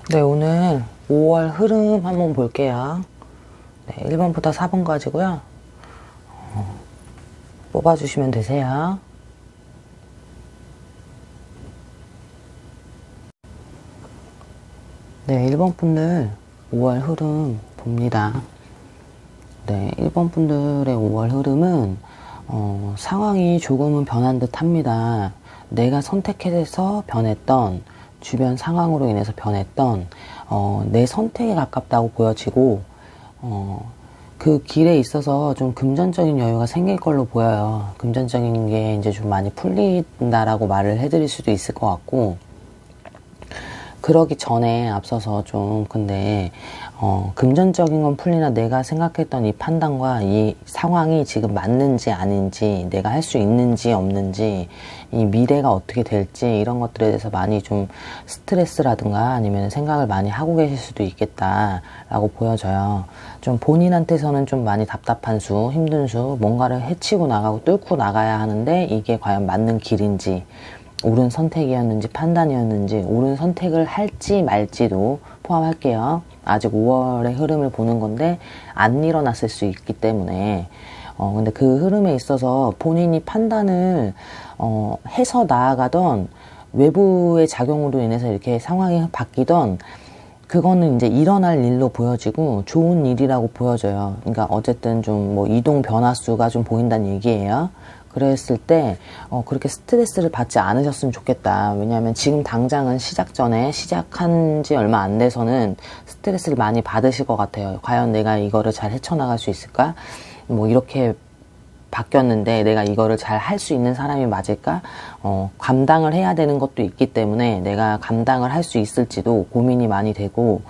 네, 오늘 5월 흐름 한번 볼게요. 네, 1번부터 4번 가지고요. 뽑아주시면 되세요. 네, 1번 분들 5월 흐름 봅니다. 네, 1번 분들의 5월 흐름은 상황이 조금은 변한 듯 합니다. 내가 선택해서 변했던, 주변 상황으로 인해서 변했던 내 선택에 가깝다고 보여지고 그 길에 있어서 좀 금전적인 여유가 생길 걸로 보여요. 금전적인 게 이제 좀 많이 풀린다라고 말을 해드릴 수도 있을 것 같고, 그러기 전에 앞서서 좀 근데 금전적인 건 풀리나 내가 생각했던 이 판단과 이 상황이 지금 맞는지 아닌지, 내가 할 수 있는지 없는지, 이 미래가 어떻게 될지 이런 것들에 대해서 많이 좀 스트레스라든가 아니면 생각을 많이 하고 계실 수도 있겠다라고 보여져요. 좀 본인한테서는 좀 많이 답답한 수, 힘든 수, 뭔가를 헤치고 나가고 뚫고 나가야 하는데 이게 과연 맞는 길인지, 옳은 선택이었는지 판단이었는지, 옳은 선택을 할지 말지도 포함할게요. 아직 5월의 흐름을 보는 건데 안 일어났을 수 있기 때문에 근데 그 흐름에 있어서 본인이 판단을 해서 나아가던, 외부의 작용으로 인해서 이렇게 상황이 바뀌던, 그거는 이제 일어날 일로 보여지고 좋은 일이라고 보여져요. 그러니까 어쨌든 좀 뭐 이동 변화수가 좀 보인다는 얘기예요. 그랬을 때 그렇게 스트레스를 받지 않으셨으면 좋겠다. 왜냐하면 지금 당장은 시작 전에, 시작한 지 얼마 안 돼서는 스트레스를 많이 받으실 것 같아요. 과연 내가 이거를 잘 헤쳐나갈 수 있을까? 뭐 이렇게 바뀌었는데 내가 이거를 잘 할 수 있는 사람이 맞을까? 감당을 해야 되는 것도 있기 때문에 내가 감당을 할 수 있을지도 고민이 많이 되고,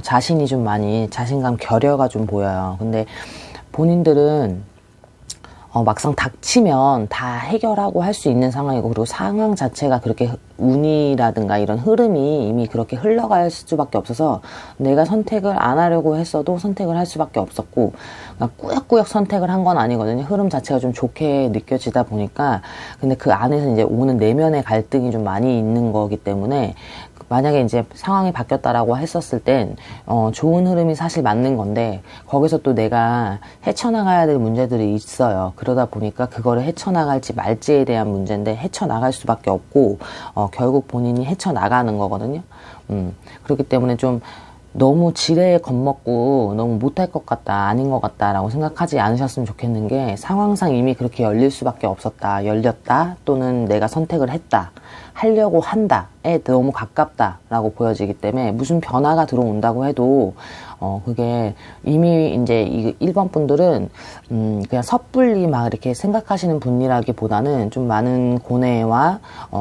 자신이 좀 많이, 자신감 결여가 좀 보여요. 근데 본인들은 막상 닥치면 다 해결하고 할 수 있는 상황이고, 그리고 상황 자체가 그렇게 운이라든가 이런 흐름이 이미 그렇게 흘러갈 수밖에 없어서 내가 선택을 안 하려고 했어도 선택을 할 수밖에 없었고, 꾸역꾸역 선택을 한 건 아니거든요. 흐름 자체가 좀 좋게 느껴지다 보니까. 근데 그 안에서 이제 오는 내면의 갈등이 좀 많이 있는 거기 때문에, 만약에 이제 상황이 바뀌었다라고 했었을 땐 좋은 흐름이 사실 맞는 건데, 거기서 또 내가 헤쳐나가야 될 문제들이 있어요. 그러다 보니까 그거를 헤쳐나갈지 말지에 대한 문제인데, 헤쳐나갈 수밖에 없고 결국 본인이 헤쳐나가는 거거든요. 그렇기 때문에 좀 너무 지레에 겁먹고 너무 못할 것 같다, 아닌 것 같다라고 생각하지 않으셨으면 좋겠는 게, 상황상 이미 그렇게 열릴 수밖에 없었다, 열렸다, 또는 내가 선택을 했다, 하려고 한다에 너무 가깝다라고 보여지기 때문에, 무슨 변화가 들어온다고 해도 그게 이미 이제 이 1번 분들은 그냥 섣불리 막 이렇게 생각하시는 분이라기보다는 좀 많은 고뇌와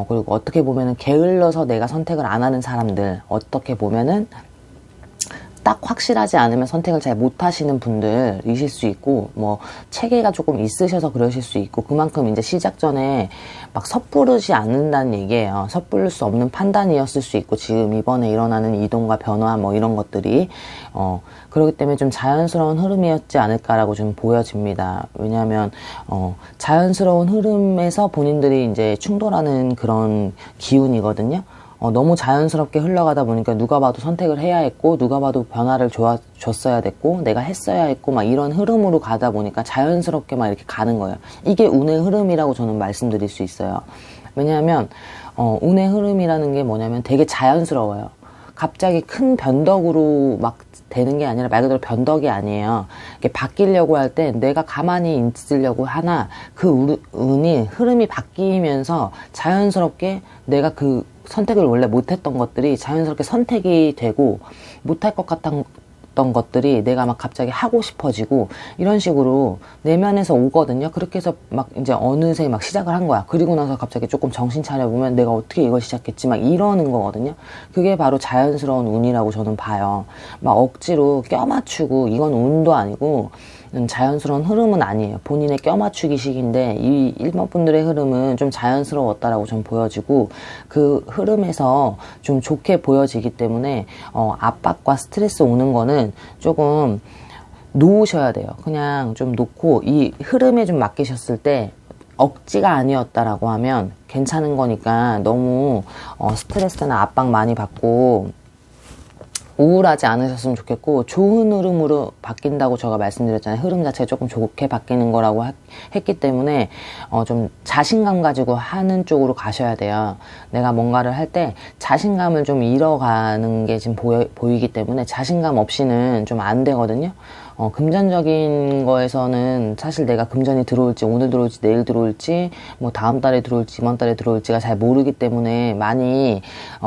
그리고 어떻게 보면은 게을러서 내가 선택을 안 하는 사람들, 어떻게 보면은 딱 확실하지 않으면 선택을 잘 못하시는 분들이실 수 있고, 뭐 체계가 조금 있으셔서 그러실 수 있고, 그만큼 이제 시작 전에 막 섣부르지 않는다는 얘기예요. 섣부를 수 없는 판단이었을 수 있고, 지금 이번에 일어나는 이동과 변화 뭐 이런 것들이 그렇기 때문에 좀 자연스러운 흐름이었지 않을까라고 좀 보여집니다. 왜냐하면 자연스러운 흐름에서 본인들이 이제 충돌하는 그런 기운이거든요. 너무 자연스럽게 흘러가다 보니까 누가 봐도 선택을 해야 했고, 누가 봐도 변화를 줬어야 됐고, 내가 했어야 했고, 막 이런 흐름으로 가다 보니까 자연스럽게 막 이렇게 가는 거예요. 이게 운의 흐름이라고 저는 말씀드릴 수 있어요. 왜냐하면 운의 흐름이라는 게 뭐냐면 되게 자연스러워요. 갑자기 큰 변덕으로 막 되는 게 아니라, 말 그대로 변덕이 아니에요. 이게 바뀌려고 할 때 내가 가만히 있으려고 하나, 그 운이, 흐름이 바뀌면서 자연스럽게 내가 그 선택을 원래 못했던 것들이 자연스럽게 선택이 되고, 못할 것 같았던 것들이 내가 막 갑자기 하고 싶어지고, 이런 식으로 내면에서 오거든요. 그렇게 해서 막 이제 어느새 막 시작을 한 거야. 그리고 나서 갑자기 조금 정신 차려보면 내가 어떻게 이걸 시작했지 막 이러는 거거든요. 그게 바로 자연스러운 운이라고 저는 봐요. 막 억지로 껴맞추고, 이건 운도 아니고 자연스러운 흐름은 아니에요. 본인의 껴맞추기식인데, 이 1번 분들의 흐름은 좀 자연스러웠다라고 좀 보여지고, 그 흐름에서 좀 좋게 보여지기 때문에 압박과 스트레스 오는 거는 조금 놓으셔야 돼요. 그냥 좀 놓고 이 흐름에 좀 맡기셨을 때, 억지가 아니었다라고 하면 괜찮은 거니까, 너무 스트레스나 압박 많이 받고 우울하지 않으셨으면 좋겠고, 좋은 흐름으로 바뀐다고 제가 말씀드렸잖아요. 흐름 자체가 조금 좋게 바뀌는 거라고 했기 때문에 좀 자신감 가지고 하는 쪽으로 가셔야 돼요. 내가 뭔가를 할 때 자신감을 좀 잃어가는 게 지금 보이기 때문에 자신감 없이는 좀 안 되거든요. 금전적인 거에서는 사실 내가 금전이 들어올지, 오늘 들어올지, 내일 들어올지, 뭐 다음 달에 들어올지, 이번 달에 들어올지가 잘 모르기 때문에 많이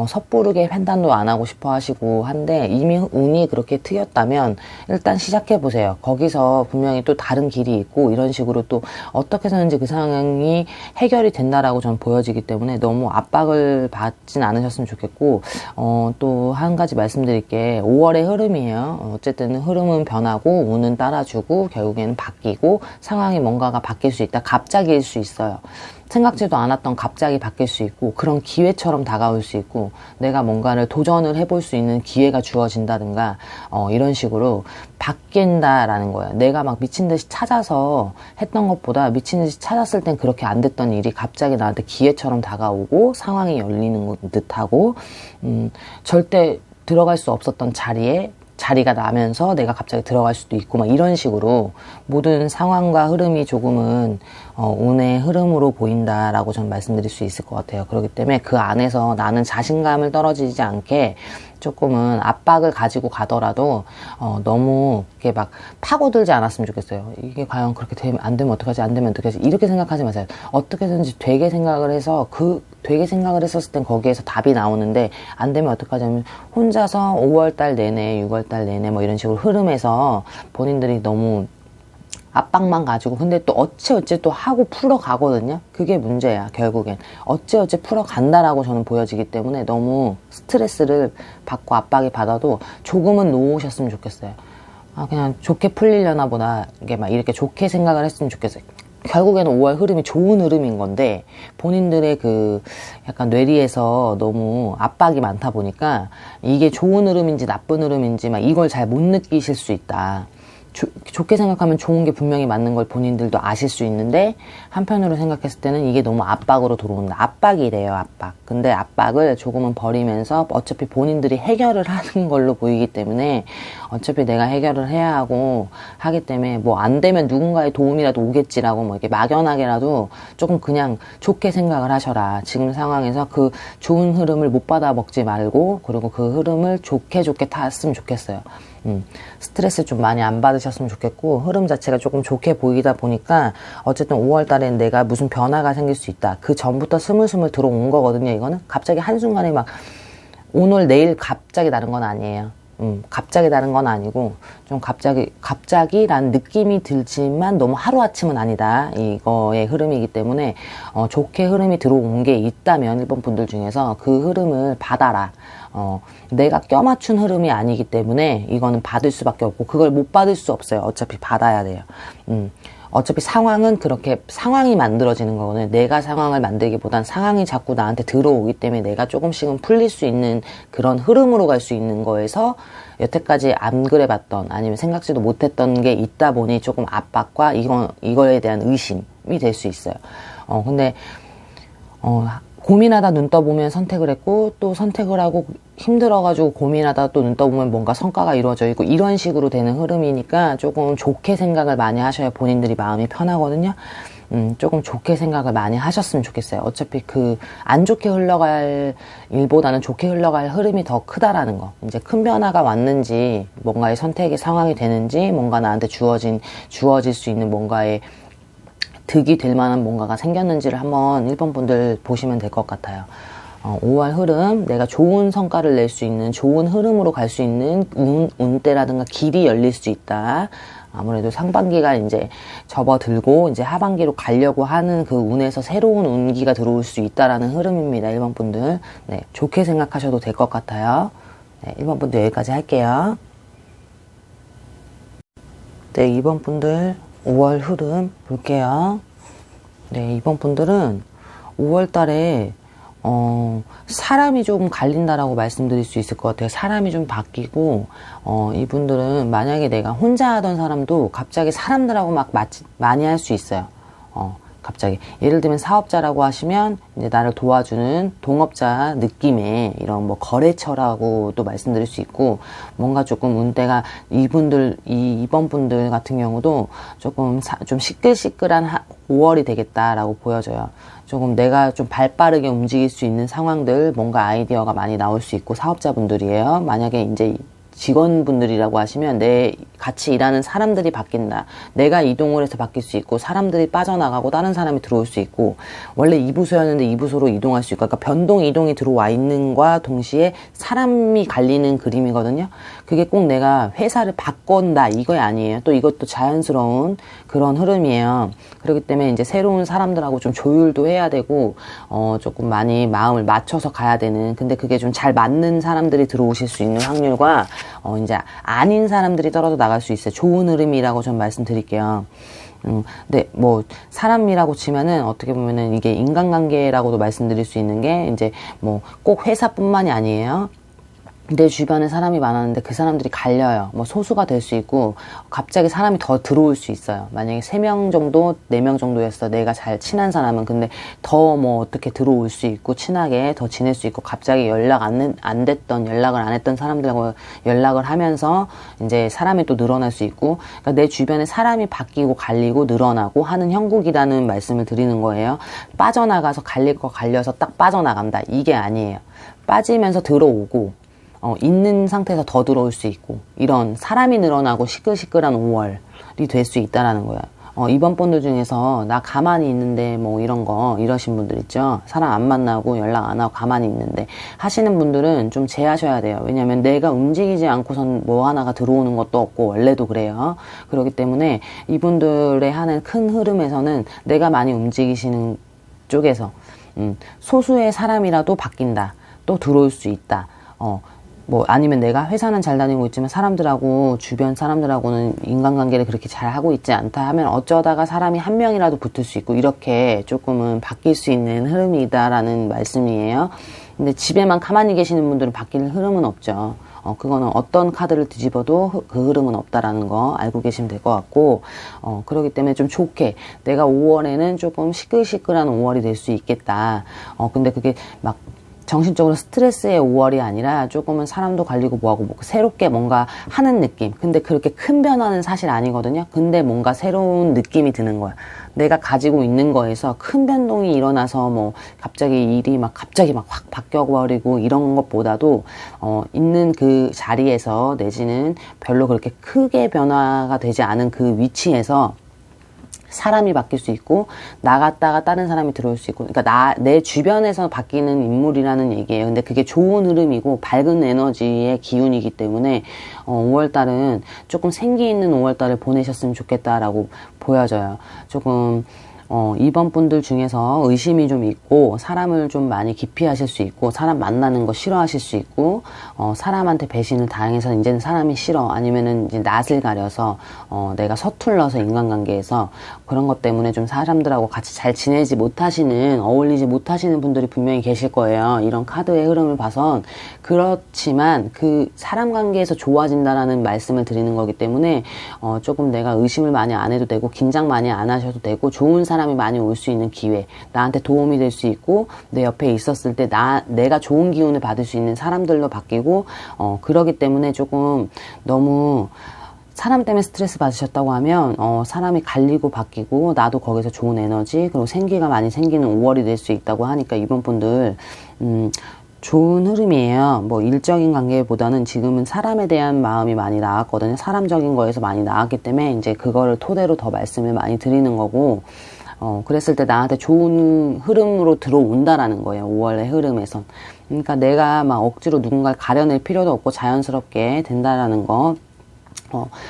섣부르게 판단도 안 하고 싶어 하시고 한데, 이미 운이 그렇게 트였다면 일단 시작해 보세요. 거기서 분명히 또 다른 길이 있고 이런 식으로 또 어떻게 해서든지 그 상황이 해결이 된다라고 저는 보여지기 때문에 너무 압박을 받진 않으셨으면 좋겠고, 또 한 가지 말씀드릴 게 5월의 흐름이에요. 어쨌든 흐름은 변하고 운은 따라주고 결국에는 바뀌고 상황이 뭔가가 바뀔 수 있다. 갑자기일 수 있어요. 생각지도 않았던 갑자기 바뀔 수 있고, 그런 기회처럼 다가올 수 있고, 내가 뭔가를 도전을 해볼 수 있는 기회가 주어진다든가 이런 식으로 바뀐다라는 거예요. 내가 막 미친 듯이 찾아서 했던 것보다 미친 듯이 찾았을 땐 그렇게 안 됐던 일이 갑자기 나한테 기회처럼 다가오고 상황이 열리는 듯하고, 절대 들어갈 수 없었던 자리가 나면서 내가 갑자기 들어갈 수도 있고, 막 이런 식으로 모든 상황과 흐름이 조금은 운의 흐름으로 보인다라고 저는 말씀드릴 수 있을 것 같아요. 그렇기 때문에 그 안에서 나는 자신감을 떨어지지 않게 조금은 압박을 가지고 가더라도 너무 이렇게 막 파고들지 않았으면 좋겠어요. 이게 과연 그렇게 되면 안 되면 어떡하지, 안 되면 어떡하지, 이렇게 생각하지 마세요. 어떻게든지 되게 생각을 해서, 되게 생각을 했었을 땐 거기에서 답이 나오는데, 안 되면 어떡하지 하면 혼자서 5월달 내내, 6월달 내내 뭐 이런 식으로 흐름에서 본인들이 너무 압박만 가지고, 근데 또 어찌 또 하고 풀어가거든요. 그게 문제야, 결국엔. 어찌 풀어간다라고 저는 보여지기 때문에 너무 스트레스를 받고 압박이 받아도 조금은 놓으셨으면 좋겠어요. 그냥 좋게 풀리려나 보다, 이게 막 이렇게 좋게 생각을 했으면 좋겠어요. 결국에는 5월 흐름이 좋은 흐름인 건데, 본인들의 그 약간 뇌리에서 너무 압박이 많다 보니까 이게 좋은 흐름인지 나쁜 흐름인지 막 이걸 잘 못 느끼실 수 있다. 좋게 생각하면 좋은 게 분명히 맞는 걸 본인들도 아실 수 있는데, 한편으로 생각했을 때는 이게 너무 압박으로 들어온다. 압박이래요, 압박. 근데 압박을 조금은 버리면서 어차피 본인들이 해결을 하는 걸로 보이기 때문에, 어차피 내가 해결을 해야 하기 때문에 뭐 안 되면 누군가의 도움이라도 오겠지라고 뭐 이렇게 막연하게라도 조금 그냥 좋게 생각을 하셔라. 지금 상황에서 그 좋은 흐름을 못 받아 먹지 말고, 그리고 그 흐름을 좋게 탔으면 좋겠어요. 스트레스 좀 많이 안 받으셨으면 좋겠고, 흐름 자체가 조금 좋게 보이다 보니까 어쨌든 5월 달엔 내가 무슨 변화가 생길 수 있다. 그 전부터 스물스물 들어온 거거든요. 이거는 갑자기 한순간에 막 오늘 내일 갑자기 다른 건 아니에요. 갑자기 다른 건 아니고 좀 갑자기라는 느낌이 들지만 너무 하루아침은 아니다. 이거의 흐름이기 때문에 좋게 흐름이 들어온 게 있다면 1번 분들 중에서 그 흐름을 받아라. 내가 껴맞춘 흐름이 아니기 때문에 이거는 받을 수밖에 없고, 그걸 못 받을 수 없어요. 어차피 받아야 돼요. 어차피 상황은 그렇게 상황이 만들어지는 거거든요. 내가 상황을 만들기보단 상황이 자꾸 나한테 들어오기 때문에 내가 조금씩은 풀릴 수 있는 그런 흐름으로 갈 수 있는 거에서, 여태까지 안 그래봤던 아니면 생각지도 못했던 게 있다 보니 조금 압박과 이거에 대한 의심이 될 수 있어요. 근데 고민하다 눈 떠보면 선택을 했고, 또 선택을 하고 힘들어가지고 고민하다 또 눈 떠보면 뭔가 성과가 이루어져 있고, 이런 식으로 되는 흐름이니까 조금 좋게 생각을 많이 하셔야 본인들이 마음이 편하거든요. 조금 좋게 생각을 많이 하셨으면 좋겠어요. 어차피 안 좋게 흘러갈 일보다는 좋게 흘러갈 흐름이 더 크다라는 거. 이제 큰 변화가 왔는지, 뭔가의 선택의 상황이 되는지, 뭔가 나한테 주어질 수 있는 뭔가의 득이 될 만한 뭔가가 생겼는지를 한번 1번 분들 보시면 될 것 같아요. 5월 흐름, 내가 좋은 성과를 낼 수 있는, 좋은 흐름으로 갈 수 있는 운대라든가 길이 열릴 수 있다. 아무래도 상반기가 이제 접어들고 이제 하반기로 가려고 하는 그 운에서 새로운 운기가 들어올 수 있다라는 흐름입니다. 1번 분들. 네, 좋게 생각하셔도 될 것 같아요. 네, 1번 분들 여기까지 할게요. 네, 2번 분들 5월 흐름 볼게요. 네, 2번 분들은 5월 달에 사람이 조금 갈린다라고 말씀드릴 수 있을 것 같아요. 사람이 좀 바뀌고, 이분들은 만약에 내가 혼자 하던 사람도 갑자기 사람들하고 막 많이 할 수 있어요. 갑자기. 예를 들면 사업자라고 하시면 이제 나를 도와주는 동업자 느낌의 이런 뭐 거래처라고도 말씀드릴 수 있고, 뭔가 조금 운대가 이번 분들 같은 경우도 조금 좀 시끌시끌한 5월이 되겠다라고 보여져요. 조금 내가 좀 발빠르게 움직일 수 있는 상황들, 뭔가 아이디어가 많이 나올 수 있고, 사업자분들이에요. 만약에 이제 직원분들이라고 하시면 같이 일하는 사람들이 바뀐다. 내가 이동을 해서 바뀔 수 있고, 사람들이 빠져나가고 다른 사람이 들어올 수 있고, 원래 2부서였는데 2부서로 이동할 수 있고, 그러니까 변동 이동이 들어와 있는과 동시에 사람이 갈리는 그림이거든요. 그게 꼭 내가 회사를 바꾼다 이거 아니에요. 또 이것도 자연스러운 그런 흐름이에요. 그렇기 때문에 이제 새로운 사람들하고 좀 조율도 해야 되고, 조금 많이 마음을 맞춰서 가야 되는, 근데 그게 좀 잘 맞는 사람들이 들어오실 수 있는 확률과 이제 아닌 사람들이 떨어져 나갈 수 있어요. 좋은 흐름이라고 좀 말씀드릴게요. 근데 뭐 사람이라고 치면은 어떻게 보면은 이게 인간관계라고도 말씀드릴 수 있는 게, 이제 뭐 꼭 회사뿐만이 아니에요. 내 주변에 사람이 많았는데 그 사람들이 갈려요. 뭐 소수가 될 수 있고, 갑자기 사람이 더 들어올 수 있어요. 만약에 3명 정도, 4명 정도였어. 내가 잘 친한 사람은. 근데 더 뭐 어떻게 들어올 수 있고, 친하게 더 지낼 수 있고, 갑자기 연락을 안 했던 사람들하고 연락을 하면서 이제 사람이 또 늘어날 수 있고, 그러니까 내 주변에 사람이 바뀌고 갈리고 늘어나고 하는 형국이라는 말씀을 드리는 거예요. 빠져나가서 갈릴 거 갈려서 딱 빠져나간다. 이게 아니에요. 빠지면서 들어오고, 있는 상태에서 더 들어올 수 있고, 이런 사람이 늘어나고 시끌시끌한 5월이 될 수 있다라는 거예요. 이번 분들 중에서 나 가만히 있는데 뭐 이러신 분들 있죠. 사람 안 만나고 연락 안 하고 가만히 있는데 하시는 분들은 좀 제하셔야 돼요. 왜냐면 내가 움직이지 않고선 뭐 하나가 들어오는 것도 없고, 원래도 그래요. 그렇기 때문에 이분들의 하는 큰 흐름에서는 내가 많이 움직이시는 쪽에서 소수의 사람이라도 바뀐다. 또 들어올 수 있다. 뭐 아니면 내가 회사는 잘 다니고 있지만 사람들하고, 주변 사람들하고는 인간관계를 그렇게 잘 하고 있지 않다 하면 어쩌다가 사람이 한 명이라도 붙을 수 있고, 이렇게 조금은 바뀔 수 있는 흐름이다라는 말씀이에요. 근데 집에만 가만히 계시는 분들은 바뀌는 흐름은 없죠. 그거는 어떤 카드를 뒤집어도 그 흐름은 없다라는 거 알고 계시면 될 것 같고, 그렇기 때문에 좀 좋게 내가 5월에는 조금 시끌시끌한 5월이 될 수 있겠다. 근데 그게 막 정신적으로 스트레스의 5월이 아니라 조금은 사람도 갈리고 뭐하고 뭐 새롭게 뭔가 하는 느낌. 근데 그렇게 큰 변화는 사실 아니거든요. 근데 뭔가 새로운 느낌이 드는 거야. 내가 가지고 있는 거에서 큰 변동이 일어나서 뭐 갑자기 일이 갑자기 확 바뀌어버리고 이런 것보다도 있는 그 자리에서, 내지는 별로 그렇게 크게 변화가 되지 않은 그 위치에서 사람이 바뀔 수 있고, 나갔다가 다른 사람이 들어올 수 있고, 그러니까 내 주변에서 바뀌는 인물이라는 얘기예요. 근데 그게 좋은 흐름이고 밝은 에너지의 기운이기 때문에 5월달은 조금 생기 있는 5월달을 보내셨으면 좋겠다라고 보여져요. 조금 이번 분들 중에서 의심이 좀 있고, 사람을 좀 많이 기피하실 수 있고, 사람 만나는 거 싫어하실 수 있고, 사람한테 배신을 당해서 이제는 사람이 싫어, 아니면은 이제 낯을 가려서 내가 서툴러서 인간관계에서 그런 것 때문에 좀 사람들하고 같이 잘 지내지 못하시는, 어울리지 못하시는 분들이 분명히 계실 거예요. 이런 카드의 흐름을 봐선. 그렇지만 그 사람 관계에서 좋아진다라는 말씀을 드리는 거기 때문에 조금 내가 의심을 많이 안 해도 되고, 긴장 많이 안 하셔도 되고, 좋은 사람이 많이 올 수 있는 기회, 나한테 도움이 될 수 있고, 내 옆에 있었을 때 내가 좋은 기운을 받을 수 있는 사람들로 바뀌고, 그러기 때문에 조금 너무 사람 때문에 스트레스 받으셨다고 하면 사람이 갈리고 바뀌고, 나도 거기서 좋은 에너지, 그리고 생기가 많이 생기는 5월이 될 수 있다고 하니까 이번 분들 좋은 흐름이에요. 뭐 일적인 관계보다는 지금은 사람에 대한 마음이 많이 나왔거든요. 사람적인 거에서 많이 나왔기 때문에 이제 그거를 토대로 더 말씀을 많이 드리는 거고, 그랬을 때 나한테 좋은 흐름으로 들어온다라는 거예요. 5월의 흐름에선. 그러니까 내가 막 억지로 누군가를 가려낼 필요도 없고 자연스럽게 된다라는 거.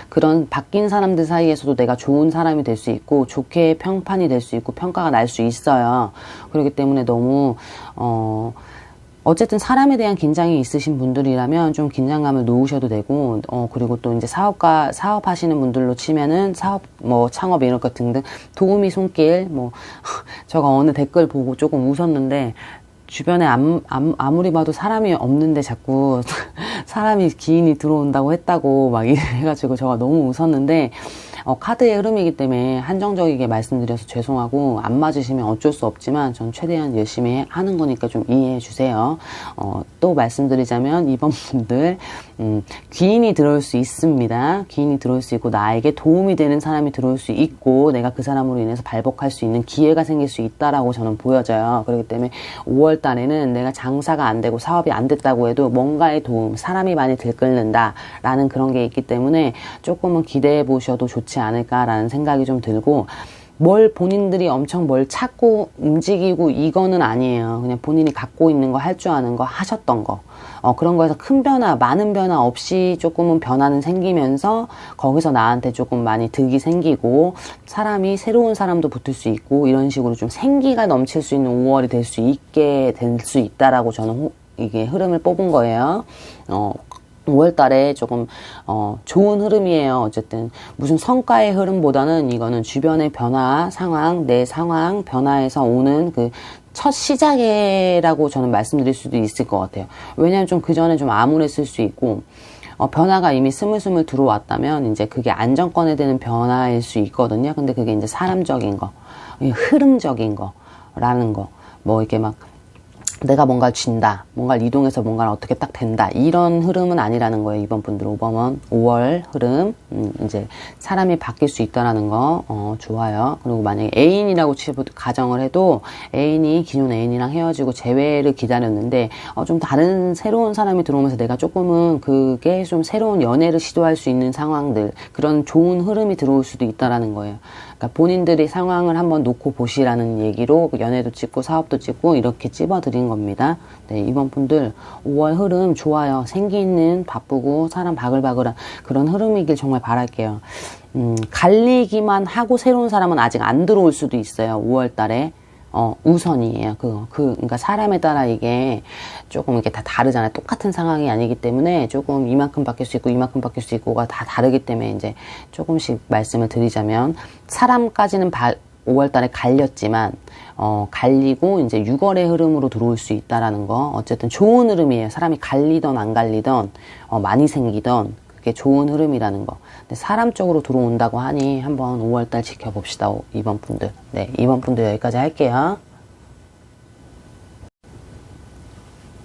그런 바뀐 사람들 사이에서도 내가 좋은 사람이 될 수 있고, 좋게 평판이 될 수 있고, 평가가 날 수 있어요. 그렇기 때문에 너무 어쨌든 사람에 대한 긴장이 있으신 분들이라면 좀 긴장감을 놓으셔도 되고, 그리고 또 이제 사업하시는 분들로 치면은 창업 이런 것 등등 도우미 손길, 제가 어느 댓글 보고 조금 웃었는데, 주변에 아무리 봐도 사람이 없는데 자꾸 사람이 기인이 들어온다고 했다고 막 이래가지고 제가 너무 웃었는데, 카드의 흐름이기 때문에 한정적이게 말씀드려서 죄송하고 안 맞으시면 어쩔 수 없지만 전 최대한 열심히 하는 거니까 좀 이해해 주세요. 또 말씀드리자면 이번 분들 귀인이 들어올 수 있습니다. 귀인이 들어올 수 있고 나에게 도움이 되는 사람이 들어올 수 있고 내가 그 사람으로 인해서 발복할 수 있는 기회가 생길 수 있다라고 저는 보여져요. 그렇기 때문에 5월 달에는 내가 장사가 안 되고 사업이 안 됐다고 해도 뭔가의 도움, 사람이 많이 들끓는다라는 그런 게 있기 때문에 조금은 기대해 보셔도 좋지 않을까라는 생각이 좀 들고 뭘 본인들이 엄청 뭘 찾고 움직이고 이거는 아니에요. 그냥 본인이 갖고 있는 거, 할 줄 아는 거, 하셨던 거. 그런 거에서 큰 변화, 많은 변화 없이 조금은 변화는 생기면서 거기서 나한테 조금 많이 득이 생기고 사람이 새로운 사람도 붙을 수 있고 이런 식으로 좀 생기가 넘칠 수 있는 5월이 될 수 있게 될 수 있다라고 저는 이게 흐름을 뽑은 거예요. 5월 달에 조금 좋은 흐름이에요. 어쨌든 무슨 성과의 흐름보다는 이거는 주변의 변화, 상황, 내 상황 변화에서 오는 그 첫 시작이라고 저는 말씀드릴 수도 있을 것 같아요. 왜냐하면 좀 그전에 좀 암울했을 수 있고 변화가 이미 스물스물 들어왔다면 이제 그게 안정권에 대한 변화일 수 있거든요. 근데 그게 이제 사람적인 거, 흐름적인 거라는 거, 뭐 이렇게 막 내가 뭔가를 쥔다, 뭔가를 이동해서 뭔가를 어떻게 딱 된다 이런 흐름은 아니라는 거예요. 이번 분들 5월 흐름 이제 사람이 바뀔 수 있다라는 거 좋아요. 그리고 만약에 애인이라고 가정을 해도 애인이 기존 애인이랑 헤어지고 재회를 기다렸는데 좀 다른 새로운 사람이 들어오면서 내가 조금은 그게 좀 새로운 연애를 시도할 수 있는 상황들 그런 좋은 흐름이 들어올 수도 있다라는 거예요. 그러니까 본인들이 상황을 한번 놓고 보시라는 얘기로 연애도 찍고 사업도 찍고 이렇게 찝어드린 겁니다. 네, 이번 분들 5월 흐름 좋아요. 생기 있는 바쁘고 사람 바글바글한 그런 흐름이길 정말 바랄게요. 갈리기만 하고 새로운 사람은 아직 안 들어올 수도 있어요. 5월 달에. 우선이에요. 그러니까 사람에 따라 이게 조금 이렇게 다 다르잖아요. 똑같은 상황이 아니기 때문에 조금 이만큼 바뀔 수 있고 이만큼 바뀔 수 있고가 다 다르기 때문에 이제 조금씩 말씀을 드리자면 사람까지는 5월 달에 갈렸지만 갈리고 이제 6월의 흐름으로 들어올 수 있다라는 거. 어쨌든 좋은 흐름이에요. 사람이 갈리던 안 갈리던 많이 생기던 그게 좋은 흐름이라는 거. 근데 사람 쪽으로 들어온다고 하니 한번 5월달 지켜봅시다. 이번 분들. 네, 이번 분들 여기까지 할게요.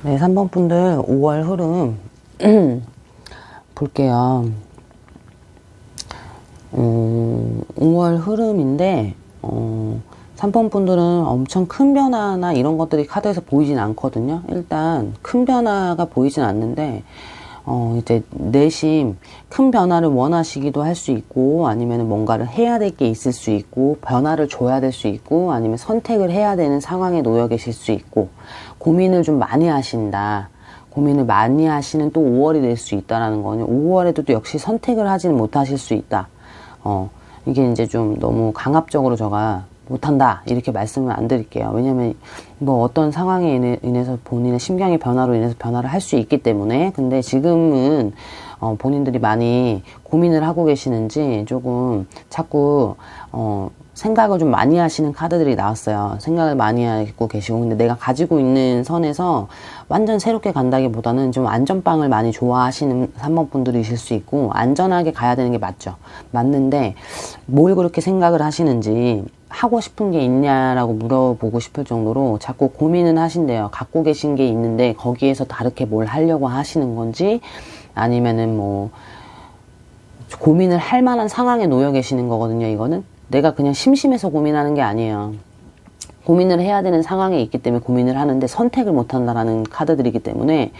네, 3번 분들 5월 흐름 볼게요. 5월 흐름인데 3번 분들은 엄청 큰 변화나 이런 것들이 카드에서 보이진 않거든요. 일단 큰 변화가 보이진 않는데 이제 내심 큰 변화를 원하시기도 할 수 있고 아니면 뭔가를 해야 될 게 있을 수 있고 변화를 줘야 될 수 있고 아니면 선택을 해야 되는 상황에 놓여 계실 수 있고 고민을 좀 많이 하신다. 고민을 많이 하시는 또 5월이 될 수 있다라는 거는 5월에도 또 역시 선택을 하지는 못하실 수 있다. 이게 이제 좀 너무 강압적으로 제가 못한다 이렇게 말씀을 안 드릴게요. 왜냐면 뭐 어떤 상황에 인해서 본인의 심경의 변화로 인해서 변화를 할 수 있기 때문에 근데 지금은 본인들이 많이 고민을 하고 계시는지 조금 자꾸 생각을 좀 많이 하시는 카드들이 나왔어요. 생각을 많이 하고 계시고 근데 내가 가지고 있는 선에서 완전 새롭게 간다기보다는 좀 안전빵을 많이 좋아하시는 3번 분들이실 수 있고 안전하게 가야 되는 게 맞죠. 맞는데 뭘 그렇게 생각을 하시는지 하고 싶은 게 있냐라고 물어보고 싶을 정도로 자꾸 고민은 하신대요. 갖고 계신 게 있는데 거기에서 다르게 뭘 하려고 하시는 건지 아니면은 뭐 고민을 할 만한 상황에 놓여 계시는 거거든요. 이거는 내가 그냥 심심해서 고민하는 게 아니에요. 고민을 해야 되는 상황에 있기 때문에 고민을 하는데 선택을 못 한다라는 카드들이기 때문에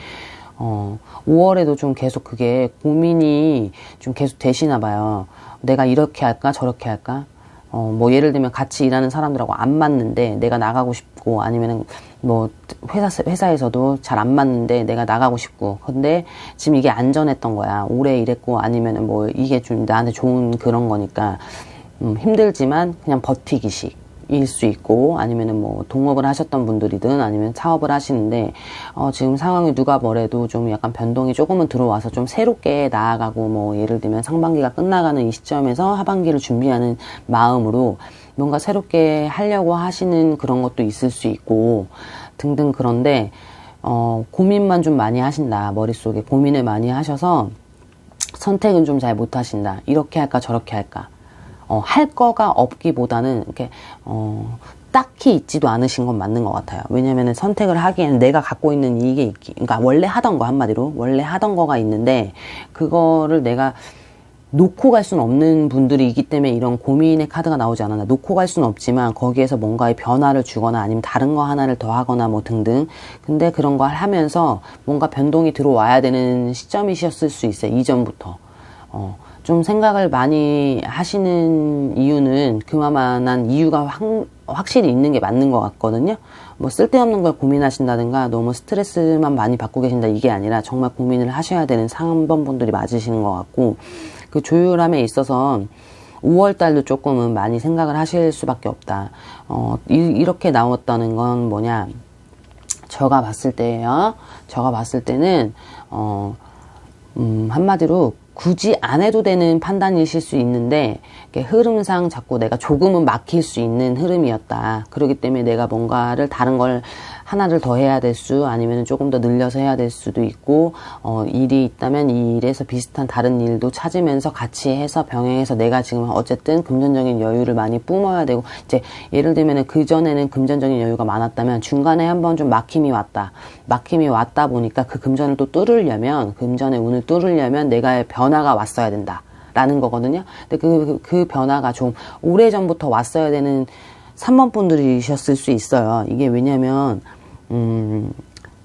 5월에도 좀 계속 그게 고민이 좀 계속 되시나 봐요. 내가 이렇게 할까 저렇게 할까 뭐 예를 들면 같이 일하는 사람들하고 안 맞는데 내가 나가고 싶고 아니면은 뭐 회사에서도 잘 안 맞는데 내가 나가고 싶고 근데 지금 이게 안전했던 거야. 오래 일했고 아니면은 뭐 이게 좀 나한테 좋은 그런 거니까 힘들지만 그냥 버티기식 일 수 있고 아니면은 뭐 동업을 하셨던 분들이든 아니면 사업을 하시는데 지금 상황이 누가 뭐래도 좀 약간 변동이 조금은 들어와서 좀 새롭게 나아가고 뭐 예를 들면 상반기가 끝나가는 이 시점에서 하반기를 준비하는 마음으로 뭔가 새롭게 하려고 하시는 그런 것도 있을 수 있고 등등 그런데 고민만 좀 많이 하신다. 머릿속에 고민을 많이 하셔서 선택은 좀 잘 못 하신다. 이렇게 할까 저렇게 할까 할 거가 없기보다는 이렇게 딱히 있지도 않으신 건 맞는 것 같아요. 왜냐면은 선택을 하기에는 내가 갖고 있는 이게 그러니까 원래 하던 거, 한마디로 원래 하던 거가 있는데 그거를 내가 놓고 갈 수는 없는 분들이기 때문에 이런 고민의 카드가 나오지 않았나. 놓고 갈 수는 없지만 거기에서 뭔가의 변화를 주거나 아니면 다른 거 하나를 더 하거나 뭐 등등. 근데 그런 걸 하면서 뭔가 변동이 들어와야 되는 시점이셨을 수 있어요. 이전부터. 좀 생각을 많이 하시는 이유는 그만한 이유가 확실히 있는 게 맞는 것 같거든요. 뭐 쓸데없는 걸 고민하신다든가 너무 스트레스만 많이 받고 계신다 이게 아니라 정말 고민을 하셔야 되는 상반분들이 맞으시는 것 같고, 그 조율함에 있어서 5월달도 조금은 많이 생각을 하실 수밖에 없다. 이렇게 나왔다는 건 뭐냐, 제가 봤을 때예요. 제가 봤을 때는 한마디로 굳이 안 해도 되는 판단이실 수 있는데 흐름상 자꾸 내가 조금은 막힐 수 있는 흐름이었다. 그렇기 때문에 내가 뭔가를 다른 걸 하나를 더 해야 될 수, 아니면 조금 더 늘려서 해야 될 수도 있고, 일이 있다면 이 일에서 비슷한 다른 일도 찾으면서 같이 해서 병행해서 내가 지금 어쨌든 금전적인 여유를 많이 뿜어야 되고, 이제 예를 들면은 그전에는 금전적인 여유가 많았다면 중간에 한번 좀 막힘이 왔다. 막힘이 왔다 보니까 그 금전을 또 뚫으려면, 금전의 운을 뚫으려면 내가 변화가 왔어야 된다. 라는 거거든요. 근데 그 변화가 좀 오래전부터 왔어야 되는 3번 분들이셨을 수 있어요. 이게 왜냐면,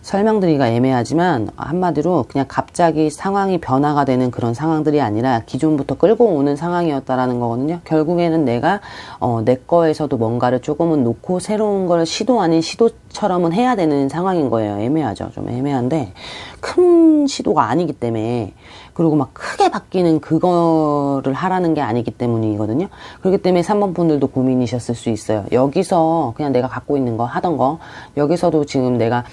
설명드리기가 애매하지만 한마디로 그냥 갑자기 상황이 변화가 되는 그런 상황들이 아니라 기존부터 끌고 오는 상황이었다라는 거거든요. 결국에는 내가 내 거에서도 뭔가를 조금은 놓고 새로운 걸 시도 아닌 시도처럼은 해야 되는 상황인 거예요. 애매하죠. 좀 애매한데 큰 시도가 아니기 때문에, 그리고 막 크게 바뀌는 그거를 하라는 게 아니기 때문이거든요. 그렇기 때문에 3번 분들도 고민이셨을 수 있어요. 여기서 그냥 내가 갖고 있는 거 하던 거, 여기서도 지금 내가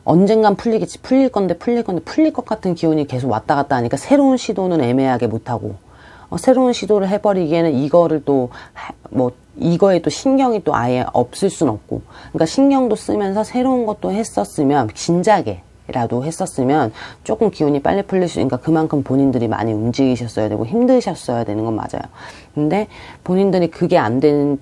언젠간 풀리겠지, 풀릴 것 같은 기운이 계속 왔다 갔다 하니까 새로운 시도는 애매하게 못하고, 새로운 시도를 해버리기에는 이거를 또 이거에 또 신경이 또 아예 없을 순 없고, 그러니까 신경도 쓰면서 새로운 것도 했었으면, 진작에 라도 했었으면 조금 기운이 빨리 풀릴 수 있으니까 그만큼 본인들이 많이 움직이셨어야 되고 힘드셨어야 되는 건 맞아요. 근데 본인들이 그게 안 되는,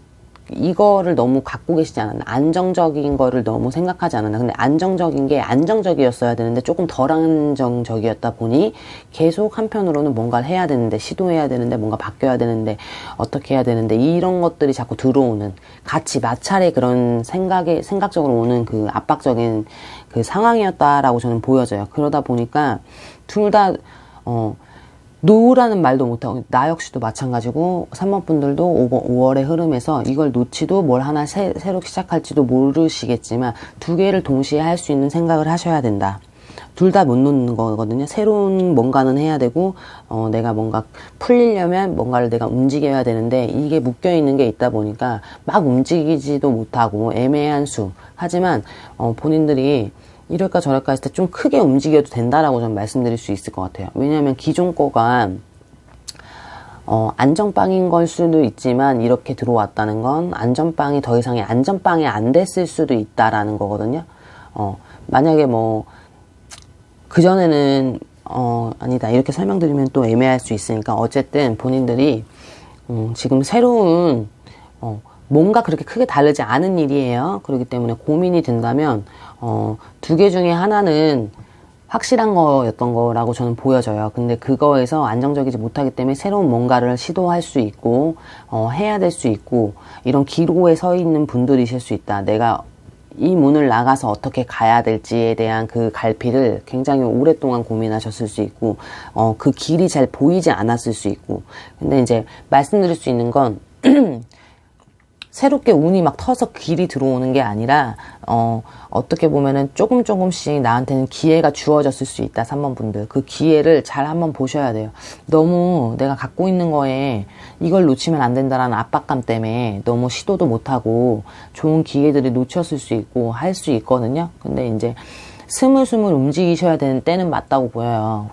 이거를 너무 갖고 계시지 않았나. 안정적인 거를 너무 생각하지 않았나. 근데 안정적인 게 안정적이었어야 되는데 조금 덜 안정적이었다 보니 계속 한편으로는 뭔가를 해야 되는데, 시도해야 되는데, 뭔가 바뀌어야 되는데, 어떻게 해야 되는데, 이런 것들이 자꾸 들어오는, 같이 마찰의 그런 생각적으로 오는 그 압박적인 그 상황이었다라고 저는 보여져요. 그러다 보니까 둘 다 노라는 말도 못하고, 나 역시도 마찬가지고 3번 분들도 5월의 흐름에서 이걸 놓지도 뭘 하나 새로 시작할지도 모르시겠지만 두 개를 동시에 할 수 있는 생각을 하셔야 된다. 둘 다 못 놓는 거거든요. 새로운 뭔가는 해야 되고, 내가 뭔가 풀리려면 뭔가를 내가 움직여야 되는데, 이게 묶여있는 게 있다 보니까 막 움직이지도 못하고 애매한 수. 하지만 본인들이 이럴까 저럴까 했을 때 좀 크게 움직여도 된다라고 저는 말씀드릴 수 있을 것 같아요. 왜냐하면 기존 거가 안전빵인 걸 수도 있지만 이렇게 들어왔다는 건 안전빵이 더 이상의 안전빵이 안 됐을 수도 있다라는 거거든요. 만약에 뭐 그전에는 아니다 이렇게 설명드리면 또 애매할 수 있으니까, 어쨌든 본인들이 지금 새로운 뭔가 그렇게 크게 다르지 않은 일이에요. 그렇기 때문에 고민이 된다면 두 개 중에 하나는 확실한 거였던 거라고 저는 보여져요. 근데 그거에서 안정적이지 못하기 때문에 새로운 뭔가를 시도할 수 있고 해야 될 수 있고, 이런 기로에 서 있는 분들이실 수 있다. 내가 이 문을 나가서 어떻게 가야 될지에 대한 그 갈피를 굉장히 오랫동안 고민하셨을 수 있고, 그 길이 잘 보이지 않았을 수 있고. 근데 이제 말씀드릴 수 있는 건 새롭게 운이 막 터서 길이 들어오는 게 아니라 어떻게 보면은 조금씩 나한테는 기회가 주어졌을 수 있다. 3번 분들 그 기회를 잘 한번 보셔야 돼요. 너무 내가 갖고 있는 거에 이걸 놓치면 안 된다라는 압박감 때문에 너무 시도도 못하고 좋은 기회들이 놓쳤을 수 있고 할 수 있거든요. 근데 이제 스물스물 움직이셔야 되는 때는 맞다고 보여요.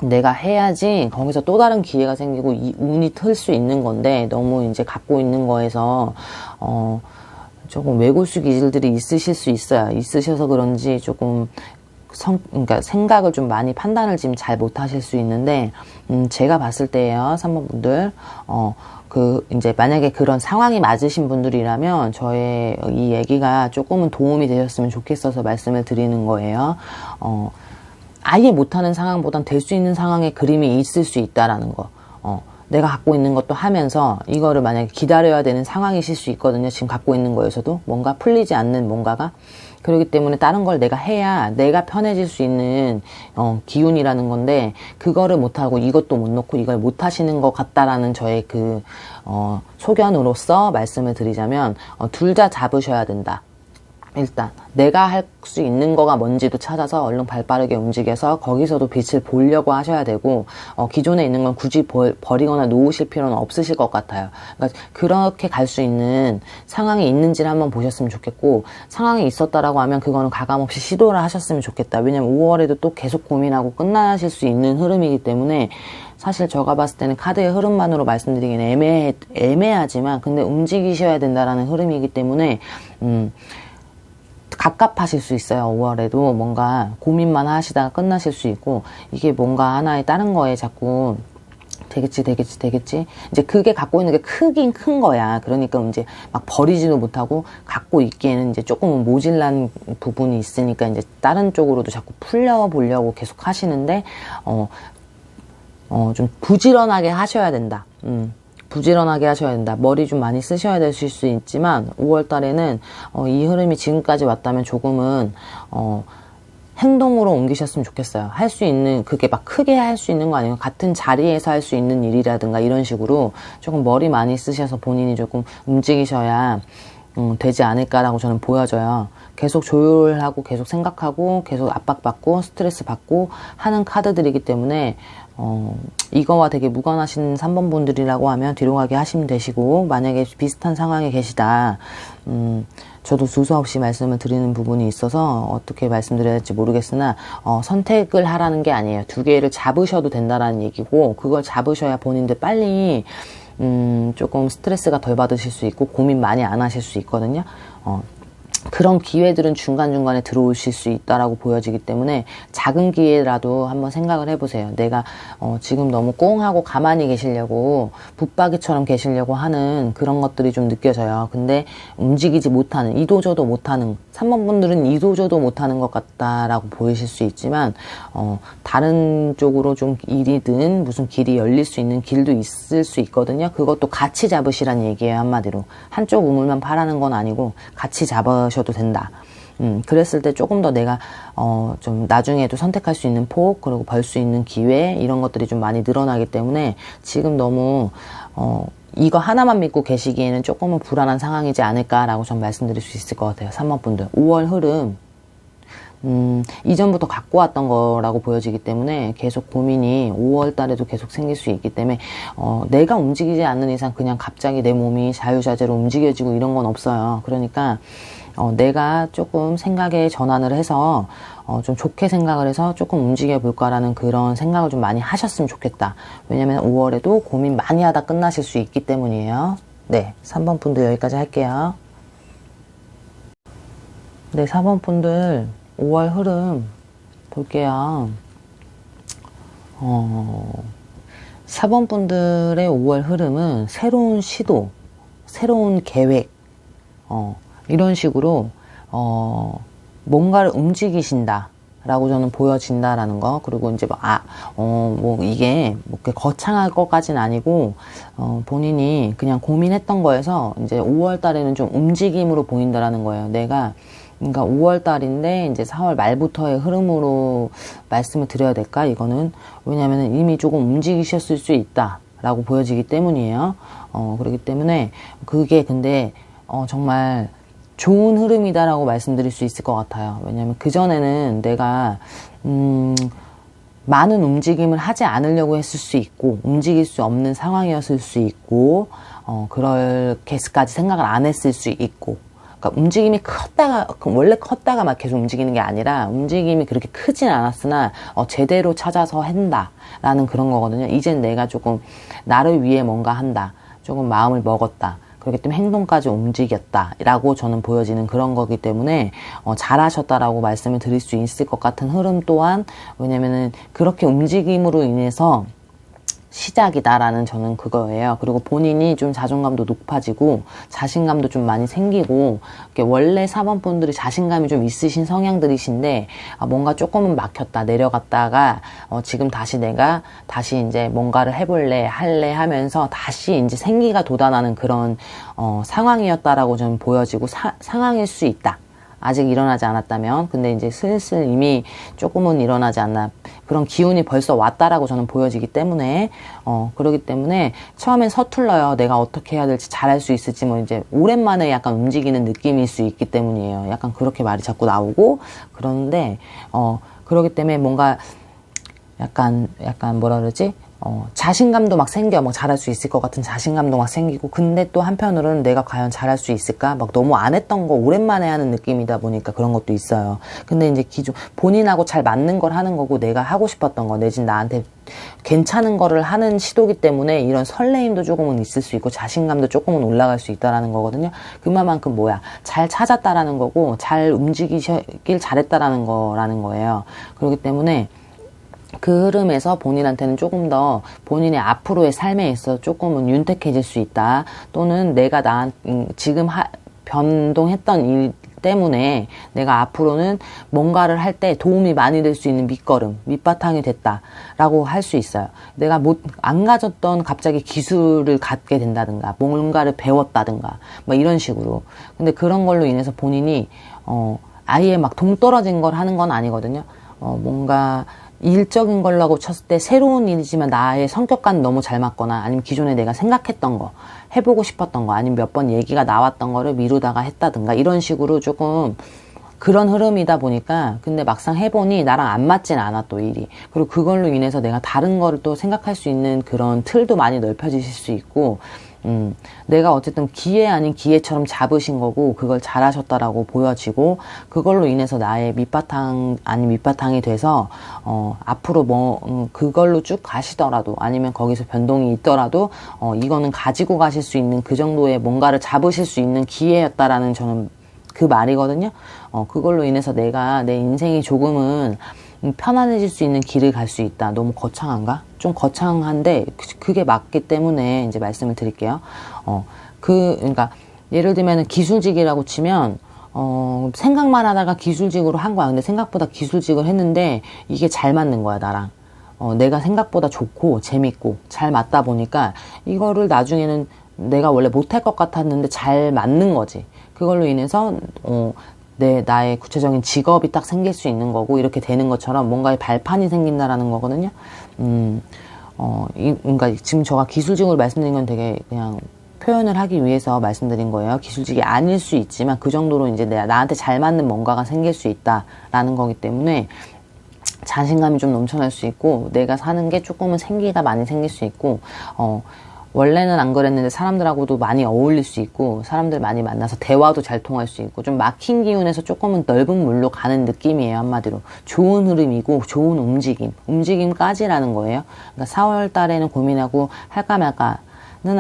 내가 해야지 거기서 또 다른 기회가 생기고 이 운이 틀 수 있는 건데, 너무 이제 갖고 있는 거에서 조금 외골수 기질들이 있으실 수 있어요. 있으셔서 그런지 조금 그러니까 생각을 좀 많이 판단을 지금 잘 못하실 수 있는데, 제가 봤을 때예요, 3번 분들 이제 만약에 그런 상황이 맞으신 분들이라면 저의 이 얘기가 조금은 도움이 되셨으면 좋겠어서 말씀을 드리는 거예요. 아예 못하는 상황보단 될 수 있는 상황에 그림이 있을 수 있다라는 거. 내가 갖고 있는 것도 하면서 이거를 만약에 기다려야 되는 상황이실 수 있거든요. 지금 갖고 있는 거에서도 뭔가 풀리지 않는 뭔가가. 그렇기 때문에 다른 걸 내가 해야 내가 편해질 수 있는 기운이라는 건데 그거를 못하고 이것도 못 놓고 이걸 못하시는 것 같다라는 저의 소견으로서 말씀을 드리자면 둘 다 잡으셔야 된다. 일단 내가 할 수 있는 거가 뭔지도 찾아서 얼른 발빠르게 움직여서 거기서도 빛을 보려고 하셔야 되고 기존에 있는 건 굳이 버리거나 놓으실 필요는 없으실 것 같아요. 그러니까 그렇게 갈 수 있는 상황이 있는지를 한번 보셨으면 좋겠고 상황이 있었다라고 하면 그거는 가감없이 시도를 하셨으면 좋겠다. 왜냐면 5월에도 또 계속 고민하고 끝나실 수 있는 흐름이기 때문에 사실 제가 봤을 때는 카드의 흐름만으로 말씀드리기는 애매하지만 근데 움직이셔야 된다라는 흐름이기 때문에 갑갑하실 수 있어요. 5월에도 뭔가 고민만 하시다가 끝나실 수 있고 이게 뭔가 하나의 다른 거에 자꾸 되겠지 이제 그게 갖고 있는 게 크긴 큰 거야. 그러니까 이제 막 버리지도 못하고 갖고 있기에는 이제 조금은 모질란 부분이 있으니까 이제 다른 쪽으로도 자꾸 풀려보려고 계속 하시는데 좀 부지런하게 하셔야 된다. 부지런하게 하셔야 된다. 머리 좀 많이 쓰셔야 되실 수 있지만 5월 달에는 이 흐름이 지금까지 왔다면 조금은 행동으로 옮기셨으면 좋겠어요. 할 수 있는 그게 막 크게 할 수 있는 거 아니에요. 같은 자리에서 할 수 있는 일이라든가 이런 식으로 조금 머리 많이 쓰셔서 본인이 조금 움직이셔야 되지 않을까라고 저는 보여져요. 계속 조율하고 계속 생각하고 계속 압박받고 스트레스 받고 하는 카드들이기 때문에 이거와 되게 무관하신 3번 분들이라고 하면 뒤로 가게 하시면 되시고 만약에 비슷한 상황에 계시다 저도 두서없이 말씀을 드리는 부분이 있어서 어떻게 말씀드려야 할지 모르겠으나 선택을 하라는 게 아니에요. 두 개를 잡으셔도 된다라는 얘기고 그걸 잡으셔야 본인들 빨리 조금 스트레스가 덜 받으실 수 있고 고민 많이 안 하실 수 있거든요. 그런 기회들은 중간중간에 들어오실 수 있다라고 보여지기 때문에 작은 기회라도 한번 생각을 해보세요. 내가 지금 너무 꽁하고 가만히 계시려고 붙박이처럼 계시려고 하는 그런 것들이 좀 느껴져요. 근데 움직이지 못하는 이도저도 못하는 3번 분들은 이도저도 못하는 것 같다라고 보이실 수 있지만 다른 쪽으로 좀 일이든 무슨 길이 열릴 수 있는 길도 있을 수 있거든요. 그것도 같이 잡으시란 얘기예요. 한마디로 한쪽 우물만 파라는 건 아니고 같이 잡으셔도 된다. 그랬을 때 조금 더 내가 좀 나중에도 선택할 수 있는 폭 그리고 벌 수 있는 기회 이런 것들이 좀 많이 늘어나기 때문에 지금 너무 이거 하나만 믿고 계시기에는 조금은 불안한 상황이지 않을까라고 전 말씀드릴 수 있을 것 같아요. 3번 분들 5월 흐름 이전부터 갖고 왔던 거라고 보여지기 때문에 계속 고민이 5월 달에도 계속 생길 수 있기 때문에 내가 움직이지 않는 이상 그냥 갑자기 내 몸이 자유자재로 움직여지고 이런 건 없어요. 그러니까 내가 조금 생각에 전환을 해서 좀 좋게 생각을 해서 조금 움직여 볼까라는 그런 생각을 좀 많이 하셨으면 좋겠다. 왜냐면 5월에도 고민 많이 하다 끝나실 수 있기 때문이에요. 네, 3번 분들 여기까지 할게요. 네, 4번 분들 5월 흐름 볼게요. 4번 분들의 5월 흐름은 새로운 시도, 새로운 계획, 이런 식으로 뭔가를 움직이신다 라고 저는 보여진다라는 거. 그리고 이제 뭐 이게 뭐 거창할 것까지는 아니고 본인이 그냥 고민했던 거에서 이제 5월 달에는 좀 움직임으로 보인다라는 거예요. 그러니까 5월 달인데 이제 4월 말부터의 흐름으로 말씀을 드려야 될까? 이거는 왜냐하면 이미 조금 움직이셨을 수 있다라고 보여지기 때문이에요. 그렇기 때문에 그게 근데 정말 좋은 흐름이다라고 말씀드릴 수 있을 것 같아요. 왜냐하면 그전에는 내가 많은 움직임을 하지 않으려고 했을 수 있고 움직일 수 없는 상황이었을 수 있고 그렇게까지 생각을 안 했을 수 있고 그러니까 움직임이 원래 컸다가 막 계속 움직이는 게 아니라 움직임이 그렇게 크진 않았으나 제대로 찾아서 한다라는 그런 거거든요. 이젠 내가 조금 나를 위해 뭔가 한다. 조금 마음을 먹었다. 그렇기 때문에 행동까지 움직였다라고 저는 보여지는 그런 거기 때문에 잘하셨다라고 말씀을 드릴 수 있을 것 같은 흐름 또한 왜냐면은 그렇게 움직임으로 인해서 시작이다라는 저는 그거예요. 그리고 본인이 좀 자존감도 높아지고 자신감도 좀 많이 생기고, 원래 4번 분들이 자신감이 좀 있으신 성향들이신데 뭔가 조금은 막혔다 내려갔다가 지금 다시 내가 다시 이제 뭔가를 해볼래 할래 하면서 다시 이제 생기가 돋아나는 그런 상황이었다라고 좀 보여지고, 상황일 수 있다. 아직 일어나지 않았다면. 근데 이제 슬슬 이미 조금은 일어나지 않나, 그런 기운이 벌써 왔다라고 저는 보여지기 때문에 그러기 때문에 처음엔 서툴러요. 내가 어떻게 해야 될지, 잘할 수 있을지, 뭐 이제 오랜만에 약간 움직이는 느낌일 수 있기 때문이에요. 약간 그렇게 말이 자꾸 나오고 그러는데 그러기 때문에 뭔가 약간 뭐라 그러지? 자신감도 막 생겨. 막 잘할 수 있을 것 같은 자신감도 막 생기고, 근데 또 한편으로는 내가 과연 잘할 수 있을까? 막 너무 안 했던 거 오랜만에 하는 느낌이다 보니까 그런 것도 있어요. 근데 이제 본인하고 잘 맞는 걸 하는 거고, 내가 하고 싶었던 거, 내진 나한테 괜찮은 거를 하는 시도기 때문에 이런 설레임도 조금은 있을 수 있고, 자신감도 조금은 올라갈 수 있다라는 거거든요. 그만큼 뭐야? 잘 찾았다라는 거고, 잘 움직이길 잘했다라는 거예요. 그렇기 때문에 그 흐름에서 본인한테는 조금 더 본인의 앞으로의 삶에 있어 조금은 윤택해질 수 있다. 또는 내가 지금 변동했던 일 때문에 내가 앞으로는 뭔가를 할 때 도움이 많이 될 수 있는 밑바탕이 됐다라고 할 수 있어요. 내가 안 가졌던 갑자기 기술을 갖게 된다든가, 뭔가를 배웠다든가, 뭐 이런 식으로. 근데 그런 걸로 인해서 본인이 아예 막 동떨어진 걸 하는 건 아니거든요. 뭔가 일적인 걸로 쳤을 때 새로운 일이지만 나의 성격과는 너무 잘 맞거나, 아니면 기존에 내가 생각했던 거, 해보고 싶었던 거, 아니면 몇 번 얘기가 나왔던 거를 미루다가 했다든가, 이런 식으로 조금 그런 흐름이다 보니까, 근데 막상 해보니 나랑 안 맞진 않아, 또 일이. 그리고 그걸로 인해서 내가 다른 거를 또 생각할 수 있는 그런 틀도 많이 넓혀지실 수 있고, 내가 어쨌든 기회 아닌 기회처럼 잡으신 거고, 그걸 잘하셨다라고 보여지고, 그걸로 인해서 나의 밑바탕 아닌 밑바탕이 돼서 앞으로 그걸로 쭉 가시더라도, 아니면 거기서 변동이 있더라도 이거는 가지고 가실 수 있는 그 정도의 뭔가를 잡으실 수 있는 기회였다라는 저는 그 말이거든요. 그걸로 인해서 내가 내 인생이 조금은 편안해질 수 있는 길을 갈 수 있다. 너무 거창한가? 좀 거창한데 그게 맞기 때문에 이제 말씀을 드릴게요. 그러니까 예를 들면 기술직이라고 치면 생각만 하다가 기술직으로 한 거야. 근데 생각보다 기술직을 했는데 이게 잘 맞는 거야, 나랑. 내가 생각보다 좋고 재밌고 잘 맞다 보니까 이거를 나중에는 내가 원래 못할 것 같았는데 잘 맞는 거지. 그걸로 인해서 나의 구체적인 직업이 딱 생길 수 있는 거고, 이렇게 되는 것처럼 뭔가의 발판이 생긴다라는 거거든요. 그러니까 지금 제가 기술직으로 말씀드린 건 되게 그냥 표현을 하기 위해서 말씀드린 거예요. 기술직이 아닐 수 있지만 그 정도로 이제 나한테 잘 맞는 뭔가가 생길 수 있다라는 거기 때문에 자신감이 좀 넘쳐날 수 있고, 내가 사는 게 조금은 생기가 많이 생길 수 있고, 원래는 안 그랬는데 사람들하고도 많이 어울릴 수 있고, 사람들 많이 만나서 대화도 잘 통할 수 있고, 좀 막힌 기운에서 조금은 넓은 물로 가는 느낌이에요, 한마디로. 좋은 흐름이고 좋은 움직임까지라는 거예요. 그러니까 4월 달에는 고민하고 할까 말까는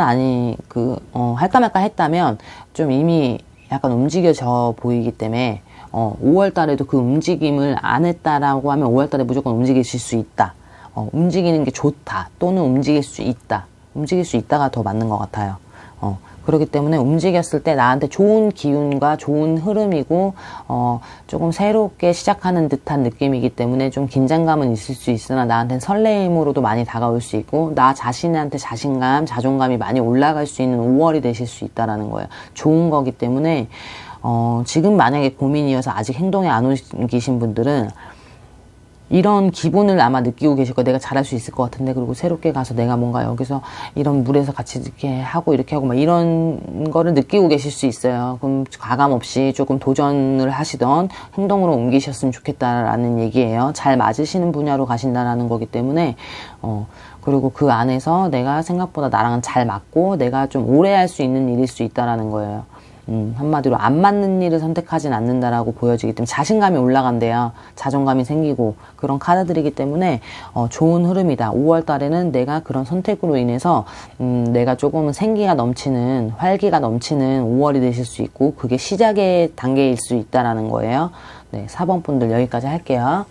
할까 말까 했다면 좀 이미 약간 움직여져 보이기 때문에 5월 달에도 그 움직임을 안 했다라고 하면 5월 달에 무조건 움직이실 수 있다. 움직이는 게 좋다. 또는 움직일 수 있다. 움직일 수 있다가 더 맞는 것 같아요. 그렇기 때문에 움직였을 때 나한테 좋은 기운과 좋은 흐름이고, 조금 새롭게 시작하는 듯한 느낌이기 때문에 좀 긴장감은 있을 수 있으나 나한테는 설레임으로도 많이 다가올 수 있고, 나 자신한테 자신감, 자존감이 많이 올라갈 수 있는 5월이 되실 수 있다라는 거예요. 좋은 거기 때문에, 지금 만약에 고민이어서 아직 행동에 안 옮기신 분들은 이런 기분을 아마 느끼고 계실 거예요. 내가 잘할 수 있을 것 같은데, 그리고 새롭게 가서 내가 뭔가 여기서 이런 물에서 같이 이렇게 하고 막 이런 거를 느끼고 계실 수 있어요. 그럼 가감 없이 조금 도전을 하시던 행동으로 옮기셨으면 좋겠다라는 얘기예요. 잘 맞으시는 분야로 가신다라는 거기 때문에, 그리고 그 안에서 내가 생각보다 나랑은 잘 맞고 내가 좀 오래 할 수 있는 일일 수 있다라는 거예요. 한마디로 안 맞는 일을 선택하진 않는다라고 보여지기 때문에 자신감이 올라간대요. 자존감이 생기고 그런 카드들이기 때문에 좋은 흐름이다. 5월 달에는 내가 그런 선택으로 인해서 내가 조금은 생기가 넘치는, 활기가 넘치는 5월이 되실 수 있고, 그게 시작의 단계일 수 있다라는 거예요. 네, 4번 분들 여기까지 할게요.